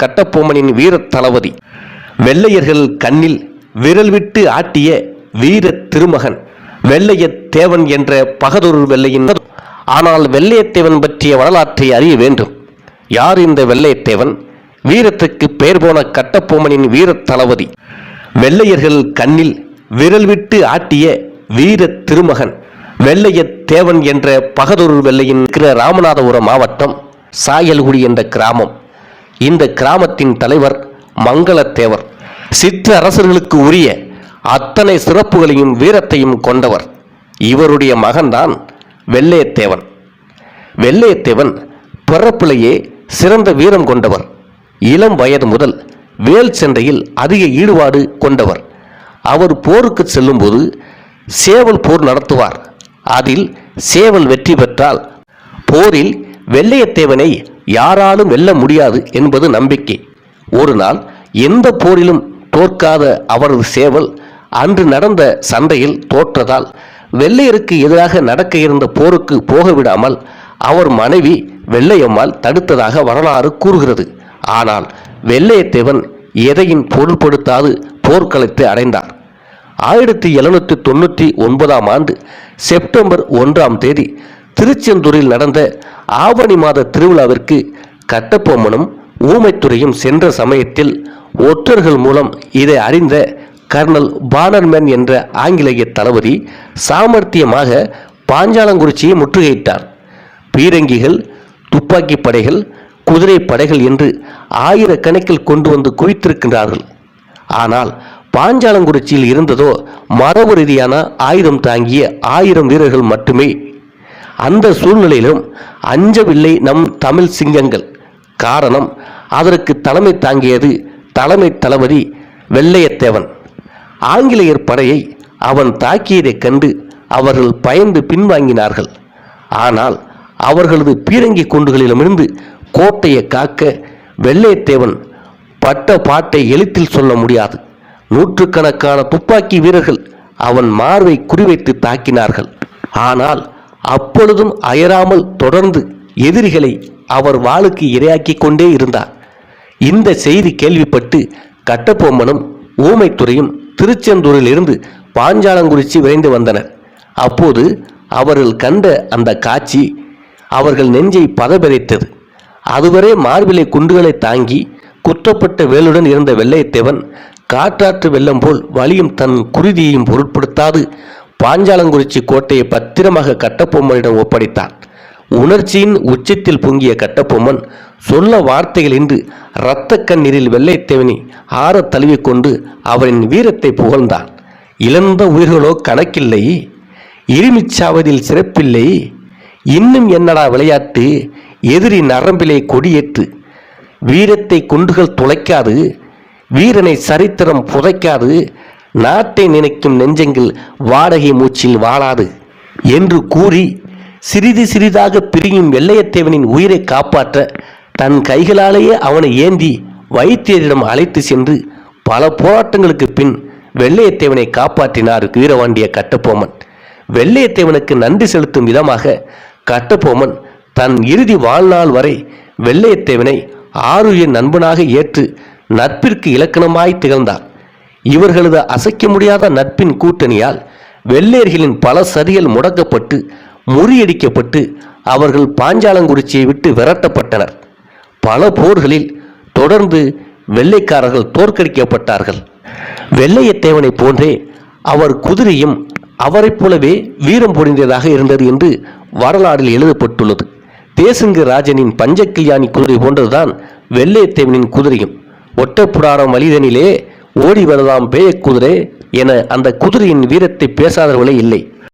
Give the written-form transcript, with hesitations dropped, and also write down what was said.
கட்டபொம்மனின் வீர தளபதி, வெள்ளையர்கள் கண்ணில் விரல் விட்டு ஆட்டிய வீர திருமகன் வெள்ளையத்தேவன் என்ற பகதூர் வெள்ளையின். ஆனால் வெள்ளையத்தேவன் பற்றிய வரலாற்றை அறிய வேண்டும். யார் இந்த வெள்ளையத்தேவன்? வீரத்துக்கு பெயர் போன கட்டபொம்மனின் வீர தளபதி, வெள்ளையர்கள் கண்ணில் விரல் விட்டு ஆட்டிய வீர திருமகன் வெள்ளையத்தேவன் என்ற பகதூர் வெள்ளையின் ராமநாதபுரம் மாவட்டம் சாயல்குடி என்ற கிராமம். இந்த கிராமத்தின் தலைவர் மங்களத்தேவர். சிற்ற அரசர்களுக்கு உரிய அத்தனை சிறப்புகளையும் வீரத்தையும் கொண்டவர். இவருடைய மகன்தான் வெள்ளையத்தேவன். வெள்ளையத்தேவன் பிறப்பிலேயே சிறந்த வீரம் கொண்டவர். இளம் வயது முதல் வேல் சண்டையில் அதிக ஈடுபாடு கொண்டவர். அவர் போருக்கு செல்லும்போது சேவல் போர் நடத்துவார். அதில் சேவல் வெற்றி பெற்றால் போரில் வெள்ளையத்தேவனை யாராலும் வெல்ல முடியாது என்பது நம்பிக்கை. ஒரு நாள் எந்த போரிலும் தோற்காத அவரது சேவல் அன்று நடந்த சண்டையில் தோற்றதால் வெள்ளையருக்கு எதிராக நடக்க இருந்த போருக்கு போக விடாமல் அவர் மனைவி வெள்ளையம்மாள் தடுத்ததாக வரலாறு கூறுகிறது. ஆனால் வெள்ளையத்தேவன் எதையும் பொருள்படுத்தாது போர்க்களத்தை அடைந்தார். 1799 ஆண்டு செப்டம்பர் 1 திருச்செந்தூரில் நடந்த ஆவணி மாத திருவிழாவிற்கு கட்டபொம்மனும் ஊமைத்துறையும் சென்ற சமயத்தில் ஒற்றர்கள் மூலம் இதை அறிந்த கர்னல் பானர்மேன் என்ற ஆங்கிலேய தளபதி சாமர்த்தியமாக பாஞ்சாலங்குறிச்சியை முற்றுகையிட்டார். பீரங்கிகள், துப்பாக்கி படைகள், குதிரை படைகள் என்று ஆயிரக்கணக்கில் கொண்டு வந்து குவித்திருக்கின்றார்கள். ஆனால் பாஞ்சாலங்குறிச்சியில் இருந்ததோ மரபு ரீதியான ஆயுதம் தாங்கிய 1000 வீரர்கள் மட்டுமே. அந்த சூழ்நிலையிலும் அஞ்சவில்லை நம் தமிழ் சிங்கங்கள். காரணம், அதற்கு தலைமை தாங்கியது தலைமை தளபதி வெள்ளையத்தேவன். ஆங்கிலேயர் படையை அவன் தாக்கியதைக் கண்டு அவர்கள் பயந்து பின்வாங்கினார்கள். ஆனால் அவர்களது பீரங்கி குண்டுகளிடமிருந்து கோட்டையை காக்க வெள்ளையத்தேவன் பட்ட பாட்டை எழுத்தில் சொல்ல முடியாது. நூற்றுக்கணக்கான துப்பாக்கி வீரர்கள் அவன் மார்பை குறிவைத்து தாக்கினார்கள். ஆனால் அப்பொழுதும் அயராமல் தொடர்ந்து எதிரிகளை அவர் வாளுக்கு இரையாக்கி கொண்டே இருந்தார். இந்த செய்தி கேள்விப்பட்டு கட்டபொம்மனும் ஊமைத்துறையும் திருச்செந்தூரில் இருந்து பாஞ்சாலங்குறிச்சி விரைந்து வந்தனர். அப்போது அவர்கள் கண்ட அந்த காட்சி அவர்கள் நெஞ்சை பதபதைத்தது. அதுவரை மார்பிலை குண்டுகளை தாங்கி குற்றப்பட்ட வேலுடன் இருந்த வெள்ளையத்தேவன் காற்றாற்று வெள்ளம் போல் வலியும் தன் குருதியையும் பொருட்படுத்தாது பாஞ்சாலங்குறிச்சி கோட்டையை பத்திரமாக கட்டபொம்மனிடம் ஒப்படைத்தான். உணர்ச்சியின் உச்சத்தில் பொங்கிய கட்டபொம்மன் சொல்ல வார்த்தைகளின்றி இரத்த கண்ணீரில் வெள்ளையத்தேவனை ஆற தழுவிக்கொண்டு அவரின் வீரத்தை புகழ்ந்தான். இழந்த உயிர்களோ கணக்கில்லை, இருமிச்சாவதில் சிறப்பில்லை, இன்னும் என்னடா விளையாட்டு, எதிரி நரம்பிலே கொடியேற்று, வீரத்தை குண்டுகள் துளைக்காது, வீரனை சரித்திரம் புதைக்காது, நாட்டை நினைக்கும் நெஞ்சங்கள் வாடகை மூச்சில் வாழாது என்று கூறி சிறிது சிறிதாக பிரியும் வெள்ளையத்தேவனின் உயிரை காப்பாற்ற தன் கைகளாலேயே அவனை ஏந்தி வைத்தியரிடம் அழைத்து சென்று பல போராட்டங்களுக்கு பின் வெள்ளையத்தேவனை காப்பாற்றினார் வீரபாண்டிய கட்டபொம்மன். வெள்ளையத்தேவனுக்கு நன்றி செலுத்தும் விதமாக கட்டபொம்மன் தன் இறுதி வாழ்நாள் வரை வெள்ளையத்தேவனை ஆருயிர் நண்பனாக ஏற்று நட்பிற்கு இலக்கணமாய் திகழ்ந்தார். இவர்களது அசைக்க முடியாத நட்பின் கூட்டணியால் வெள்ளையர்களின் பல சதிகள் முடக்கப்பட்டு முறியடிக்கப்பட்டு அவர்கள் பாஞ்சாலங்குறிச்சியை விட்டு விரட்டப்பட்டனர். பல போர்களில் தொடர்ந்து வெள்ளைக்காரர்கள் தோற்கடிக்கப்பட்டார்கள். வெள்ளையத்தேவனை போன்றே அவர் குதிரையும் அவரைப் போலவே வீரம் பொழிந்ததாக இருந்தது என்று வரலாறில் எழுதப்பட்டுள்ளது. தேசுங்கு ராஜனின் பஞ்சக்கல்யாணி குதிரை போன்றதுதான் வெள்ளையத்தேவனின் குதிரையும். ஒட்டப்புடாரம் வலிதனிலே ஓடி வரலாம் பேய குதிரை என அந்த குதிரையின் வீரத்தை பேசாதவர்களே இல்லை.